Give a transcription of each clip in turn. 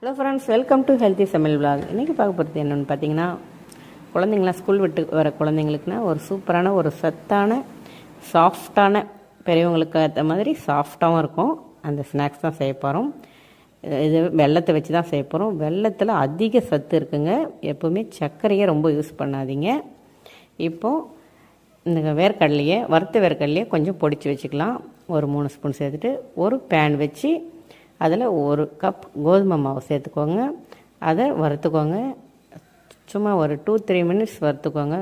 Hello friends, welcome to healthy சமையல் vlog. இன்றைக்கி பார்க்க போகிறது என்னென்னு பார்த்தீங்கன்னா, குழந்தைங்களாம் ஸ்கூல் விட்டு வர குழந்தைங்களுக்குனா ஒரு சூப்பரான ஒரு சத்தான சாஃப்டான, பெரியவங்களுக்கு ஏற்ற மாதிரி சாஃப்டாகவும் இருக்கும் அந்த ஸ்நாக்ஸ் தான் செய்ய போகிறோம். இது வெல்லத்தை வச்சு தான் செய்ய போகிறோம். வெல்லத்தில் அதிக சத்து இருக்குங்க. எப்போவுமே சர்க்கரையை ரொம்ப யூஸ் பண்ணாதீங்க. இப்போது இந்த வேர்க்கடலையை, வறுத்த வேர்க்கடலையை கொஞ்சம் பொடிச்சு வச்சுக்கலாம். ஒரு 3 ஸ்பூன் சேர்த்துட்டு ஒரு பேன் வச்சு அதில் 1 கப் கோதுமை மாவு சேர்த்துக்கோங்க. அதை வறுத்துக்கோங்க. சும்மா ஒரு 2-3 மினிட்ஸ் வறுத்துக்கோங்க.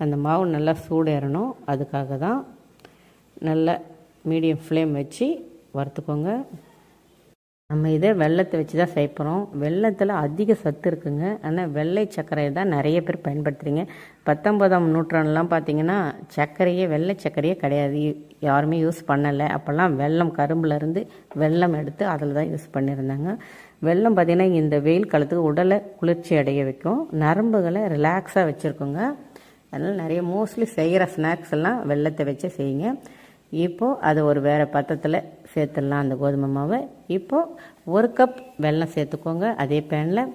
அந்த மாவு நல்லா சூடேறணும். அதுக்காக தான் நல்லா மீடியம் ஃப்ளேம் வச்சு வறுத்துக்கோங்க. நம்ம இதை வெல்லத்தை வச்சு தான் செய்ய போகிறோம். வெல்லத்தில் அதிக சத்து இருக்குங்க. ஆனால் வெள்ளை சர்க்கரையை தான் நிறைய பேர் பயன்படுத்துகிறீங்க. 19ஆம் நூற்றாண்டுலாம் பார்த்திங்கன்னா சர்க்கரையே, வெள்ளை சர்க்கரையே கிடையாது, யாருமே யூஸ் பண்ணலை. அப்போல்லாம் வெல்லம், கரும்புலேருந்து வெல்லம் எடுத்து அதில் தான் யூஸ் பண்ணியிருந்தாங்க. வெல்லம் பார்த்திங்கன்னா இந்த வெயில் காலத்துக்கு உடலை குளிர்ச்சி அடைய வைக்கும், நரம்புகளை ரிலாக்ஸாக வச்சுருக்குங்க. அதனால் நிறைய மோஸ்ட்லி செய்கிற ஸ்நாக்ஸ் எல்லாம் வெல்லத்தை வச்சு செய்யுங்க. இப்போது அது ஒரு வேறு பாத்திரத்தில் சேர்த்துடலாம் அந்த கோதுமை மாவை. இப்போது 1 கப் வெல்லம் சேர்த்துக்கோங்க. அதே பேனில்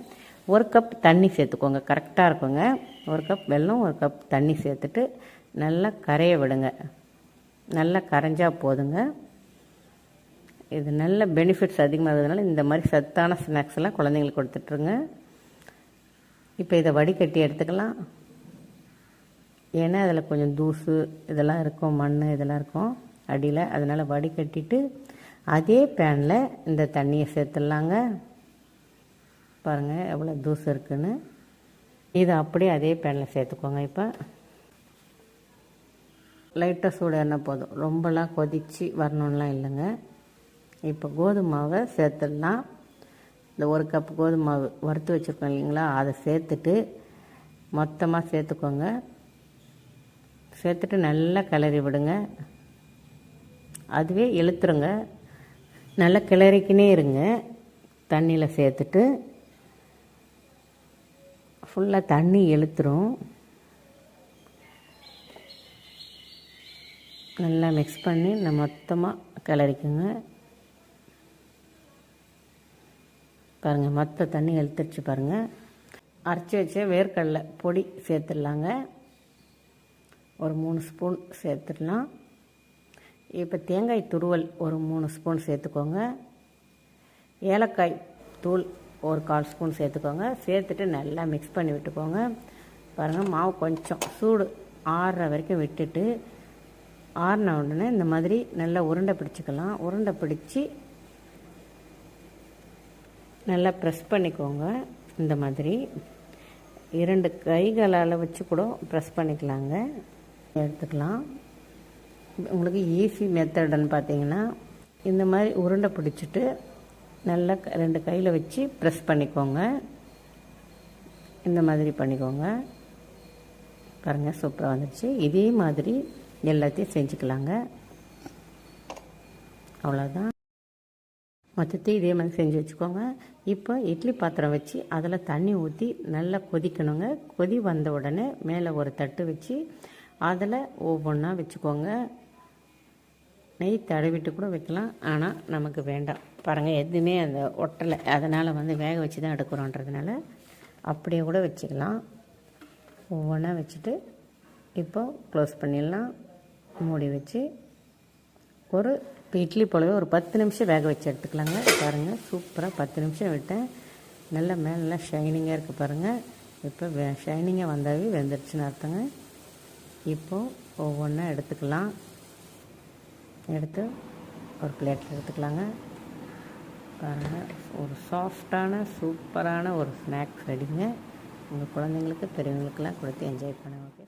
1 கப் தண்ணி சேர்த்துக்கோங்க. கரெக்டாக இருக்குங்க. 1 கப் வெல்லம், 1 கப் தண்ணி சேர்த்துட்டு நல்லா கரைய விடுங்க. நல்லா கரைஞ்சா போதுங்க. இது நல்ல பெனிஃபிட்ஸ் அதிகமாகிறதுனால இந்த மாதிரி சத்தான ஸ்நாக்ஸ் எல்லாம் குழந்தைங்களுக்கு கொடுத்துட்ருங்க. இப்போ இதை வடிகட்டி எடுத்துக்கலாம். ஏன்னா அதில் கொஞ்சம் தூசு இதெல்லாம் இருக்கும், மண் இதெல்லாம் இருக்கும் அடியில். அதனால் வடிகட்டிட்டு அதே பேனில் இந்த தண்ணியை சேர்த்துடலாங்க. பாருங்கள் எவ்வளோ தூசு இருக்குன்னு. இதை அப்படியே அதே பேனில் சேர்த்துக்கோங்க. இப்போ லைட்டாக சூடு என்ன போதும், ரொம்பலாம் கொதித்து வரணும்லாம் இல்லைங்க. இப்போ கோதுமை மாவை சேர்த்துடலாம். இந்த 1 கப் கோதுமை மாவு வறுத்து வச்சுருக்கோம் இல்லைங்களா, அதை சேர்த்துட்டு மொத்தமாக சேர்த்துக்கோங்க. சேர்த்துட்டு நல்லா கிளறி விடுங்க. அதுவே இழுத்துருங்க. நல்லா கிளறிக்கினே இருங்க. தண்ணியில் சேர்த்துட்டு ஃபுல்லாக தண்ணி இழுத்துரும். நல்லா மிக்ஸ் பண்ணி நான் மொத்தமாக கிளறிக்குங்க. பாருங்கள், மொத்த தண்ணி இழுத்துருச்சு பாருங்கள். அரைச்சி வச்ச வேர்க்கடலை பொடி சேர்த்துடலாங்க. ஒரு 3 ஸ்பூன் சேர்த்துடலாம். இப்போ தேங்காய் துருவல் ஒரு 3 ஸ்பூன் சேர்த்துக்கோங்க. ஏலக்காய் தூள் ஒரு 1/4 ஸ்பூன் சேர்த்துக்கோங்க. சேர்த்துட்டு நல்லா மிக்ஸ் பண்ணி விட்டுக்கோங்க. பாருங்கள், மாவு கொஞ்சம் சூடு ஆறுற வரைக்கும் விட்டுட்டு, ஆறின உடனே இந்த மாதிரி நல்லா உருண்டை பிடிச்சிக்கலாம். உருண்டை பிடிச்சி நல்லா ப்ரெஸ் பண்ணிக்கோங்க. இந்த மாதிரி 2 கைகளால் வச்சு கூட ப்ரெஸ் பண்ணிக்கலாங்க. எடுத்துக்கலாம். உங்களுக்கு ஈஸி மெத்தடுன்னு பார்த்தீங்கன்னா இந்த மாதிரி உருண்டை பிடிச்சிட்டு நல்லா 2 கையில் வச்சு ப்ரெஸ் பண்ணிக்கோங்க. இந்த மாதிரி பண்ணிக்கோங்க. பாருங்கள், சூப்பராக வந்துடுச்சு. இதே மாதிரி எல்லாத்தையும் செஞ்சுக்கலாங்க. அவ்வளோதான். மொத்தத்தையும் இதே மாதிரி செஞ்சு வச்சுக்கோங்க. இப்போ இட்லி பாத்திரம் வச்சு அதில் தண்ணி ஊற்றி நல்லா கொதிக்கணுங்க. கொதி வந்த உடனே மேலே ஒரு தட்டு வச்சு அதில் ஒவ்வொன்றா வச்சுக்கோங்க. நெய் தடவிட்டு கூட வைக்கலாம், ஆனால் நமக்கு வேண்டாம். பாருங்கள், எதுவுமே அந்த ஒட்டலை, அதனால் வேக வச்சு தான் எடுக்கிறோன்றதுனால அப்படியே கூட வச்சுக்கலாம். ஒவ்வொன்றா வச்சுட்டு இப்போ க்ளோஸ் பண்ணிடலாம். மூடி வச்சு ஒரு இட்லி போலவே ஒரு 10 நிமிஷம் வேக வச்சு எடுத்துக்கலாங்க. பாருங்கள், சூப்பராக 10 நிமிஷம் விட்டேன். நல்லா மேலே ஷைனிங்காக இருக்குது பாருங்கள். இப்போ ஷைனிங்காக வந்தாவே வெந்துடுச்சுன்னு அர்த்தங்க. இப்போது ஒவ்வொன்றா எடுத்துக்கலாம். எடுத்து ஒரு பிளேட்டில் எடுத்துக்கலாங்க. பாருங்கள், ஒரு சாஃப்டான சூப்பரான ஒரு ஸ்நாக்ஸ் ரெடிங்க. உங்கள் குழந்தைங்களுக்கு, பெரியவங்களுக்கெல்லாம் கொடுத்து என்ஜாய் பண்ணுங்க. ஓகே.